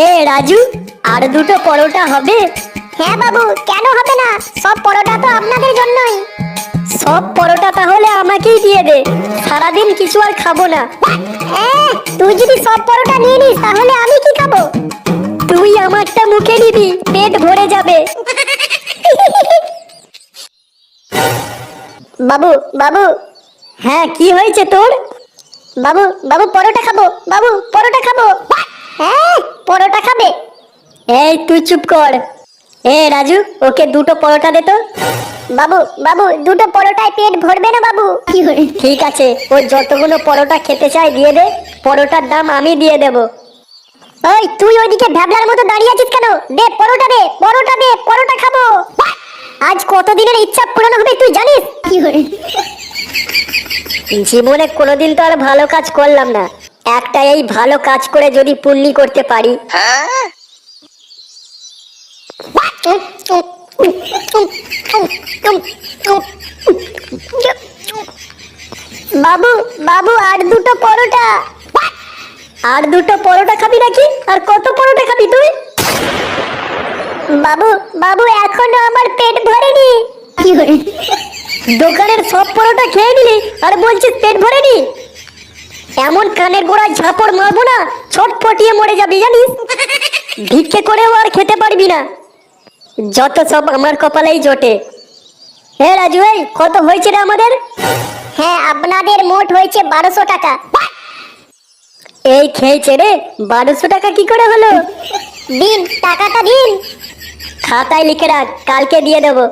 এ রাজু, আর দুটো পরোটা হবে? হ্যাঁ বাবু, কেন হবে না? সব পরোটা তো আপনাদের জন্যই। সব পরোটা তাহলে আমাকেই দিয়ে দে, সারাদিন কিছু আর খাবো না। তুই যদি সব পরোটা নিয়ে নিস তাহলে আমি কি খাবো? তুই আমারটা মুখে নিবি, পেট ভরে যাবে। বাবু বাবু হ্যাঁ, কি হয়েছে তোর? বাবু বাবু পরোটা খাবো, বাবু পরোটা খাবো। হ্যাঁ, পরোটা খাবে? এই তুই চুপ কর। এ রাজু, ওকে দুটো পরোটা দে তো। বাবু বাবু দুটো পরোটায় পেট ভরবে না বাবু। ঠিক আছে, ও যতগুলো পরোটা খেতে চায় দিয়ে দে, পরোটার দাম আমি দিয়ে দেব। ওই তুই ওইদিকে ভ্যাবলার মতো দাঁড়িয়ে আছিস কেন? দে পরোটা, দে পরোটা, দে পরোটা খাবো। আজ কতদিনের ইচ্ছা পূরণ হবে তুই জানিস? জীবনে কোনোদিন তো আর ভালো কাজ করলাম না, একটা এই ভালো কাজ করে যদি পুণ্যি করতে পারি। বাবু বাবু আর দুটো পরোটা। আর দুটো পরোটা খাবি নাকি? আর কত পরোটা খাবি তুই? বাবু বাবু এখনো আমার পেট ভরেনি। দোকানের সব পরোটা খেয়ে নিলি আর বলছিস পেট ভরেনি? এমন কানের গোড়ায় ঝাপড় মারবো না, ছটফটিয়ে মরে যাবি জানিস। ভিক্ষে করেও আর খেতে পারবি না, যত সব আমার কপালেই জোটে। হে রাজু, এই কত হয়েছে রে আমাদের? হ্যাঁ, আপনাদের মোট হয়েছে 1200 টাকা। এই খেয়েছে রে, 1200 টাকা কি করে হলো? দিন, টাকাটা দিন। খাতায় লিখে রাখ, কালকে দিয়ে দেবো।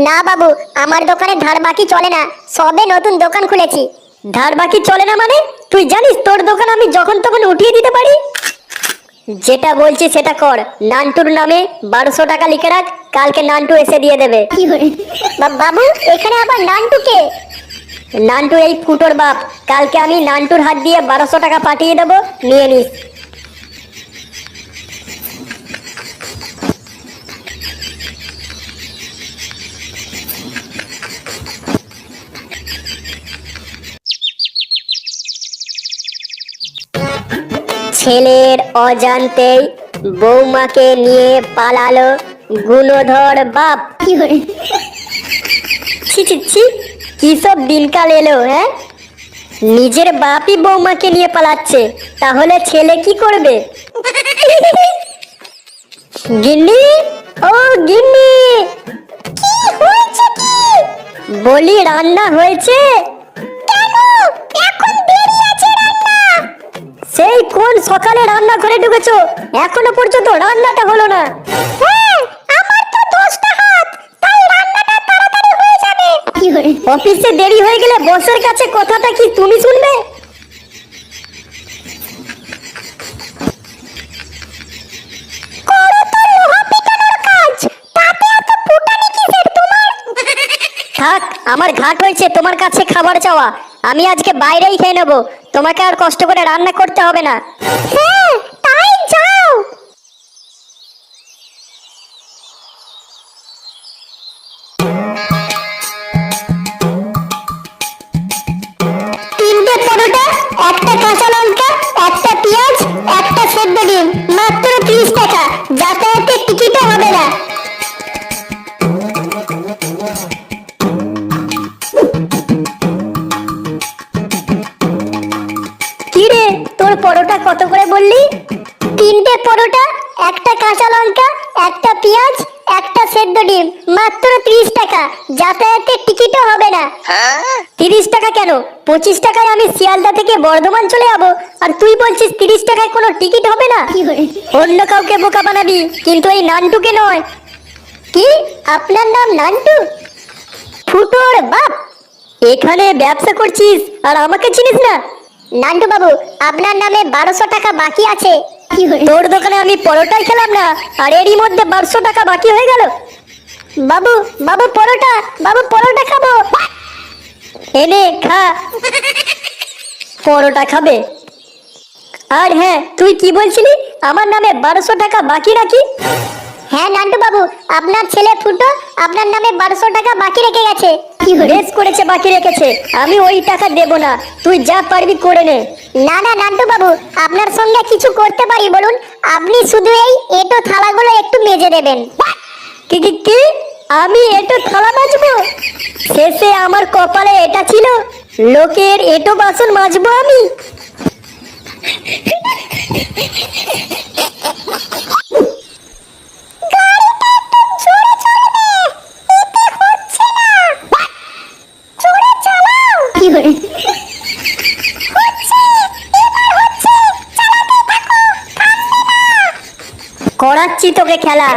না বাবু, আমার দোকানে ধার বাকি চলে না, সবে নতুন দোকান খুলেছি। ধার বাকি চলে না মানে? তুই জানিস তোর দোকান আমি যখন তখন উঠিয়ে দিতে পারি? যেটা বলছি সেটা কর। নান্টুর নামে 1200 টাকা লিখে রাখ, কালকে নান্টু এসে দিয়ে দেবে। বাবু, এখানে আবার নান্টুকে? নান্টু এই ফুটোর বাপ। কালকে আমি নান্টুর হাত দিয়ে 1200 টাকা পাঠিয়ে দেবো, নিয়ে নিস। ছেলের অজান্তেই বৌমাকে নিয়ে পালালো গুণধর বাপ। ছি ছি ছি, কি সব দিনকাল এলো। হ্যাঁ, নিজের বাপই বৌমাকে নিয়ে পালাচ্ছে, তাহলে ছেলে কি করবে? গিন্নি, ও গিন্নি, কি হয়েছে কি? বলি রান্না হয়েছে? কেন? এখন দেরি আছে রান্না। সেই কোন সকালে রান্না ঘরে ঢুকেছো, এখনো পর্যন্ত রান্নাটা হলো না। হ্যাঁ, আমার তো 10টা হাত, তাই রান্নাটা তাড়াতাড়ি হয়ে যাবে। অফিসে দেরি হয়ে গেলে বসের কাছে কথাটা কি তুমি শুনবে? করো তো লোহা পিটানোর কাজ, তাতে এত ফুটানি কিসের তোমার? থাক, আমার ঘাট হয়েছে তোমার কাছে খাবার চাওয়া। আমি আজকে বাইরেই খেয়ে নেবো, তোমাকে আর কষ্ট করে রান্না করতে হবে না। হ্যাঁ, তাই যাও। তিনটে পরোটা, একটা কাঁচা লঙ্কা, একটা পেঁয়াজ, একটা সেদ্ধ ডিম, মাত্র 30 টাকা। যাতায়াতের টিকিটও হবে না। কি রে, তোর পরোটা কত করে বললি? তিনটে পরোটা, একটা কাঁচা লঙ্কা, একটা পেঁয়াজ, একটা সেদ্ধ ডিম, মাত্র 30 টাকা। যাতায়াতের টিকিটও হবে না। 30 টাকা কেন? 25 টাকায় আমি শিয়ালদা থেকে বর্ধমান চলে যাবো, আর তুই বলছিস 30 টাকায় কোনো টিকিট হবে না? অন্য কাউকে বোকা বানাবি, কিন্তু এই নান্টুকে নয়। কি, আপনার নাম নান্টু? ফুটোর বাপ, এখানে ব্যবসা করছিস আর আমাকে চিনিস না? নান্টু বাবু, আপনার নামে 1200 টাকা বাকি আছে। তোর দোকানে আমি পরোটাই খেলাম না, আর এরই মধ্যে 1200 টাকা বাকি হয়ে গেল। বাবু বাবু পরোটা, বাবু পরোটা খাবো। এনে খা। পরোটা খাবে? আর হ্যাঁ, তুই কি বলছিলি আমার নামে 1200 টাকা বাকি রাখি? হ্যাঁ নান্টু বাবু, আপনার ছেলে ফুটো আপনার নামে 1200 টাকা বাকি রেখে গেছে। বেশ করেছে, বাকি রেখেছে। আমি ওই টাকা দেব না, তুই যা পারবি করে নে। না না নান্টু বাবু, আপনার সঙ্গে কিছু করতে পারি বলুন? আপনি শুধু এই এঁটো থালাগুলো একটু মেজে দেবেন। কি কি কি? আমি এটো থালা মাজবো? শেষে আমার কপালে এটা ছিল, লোকের এটো বাসন মাজবো আমি? করাচ্ছি তোকে খেলা।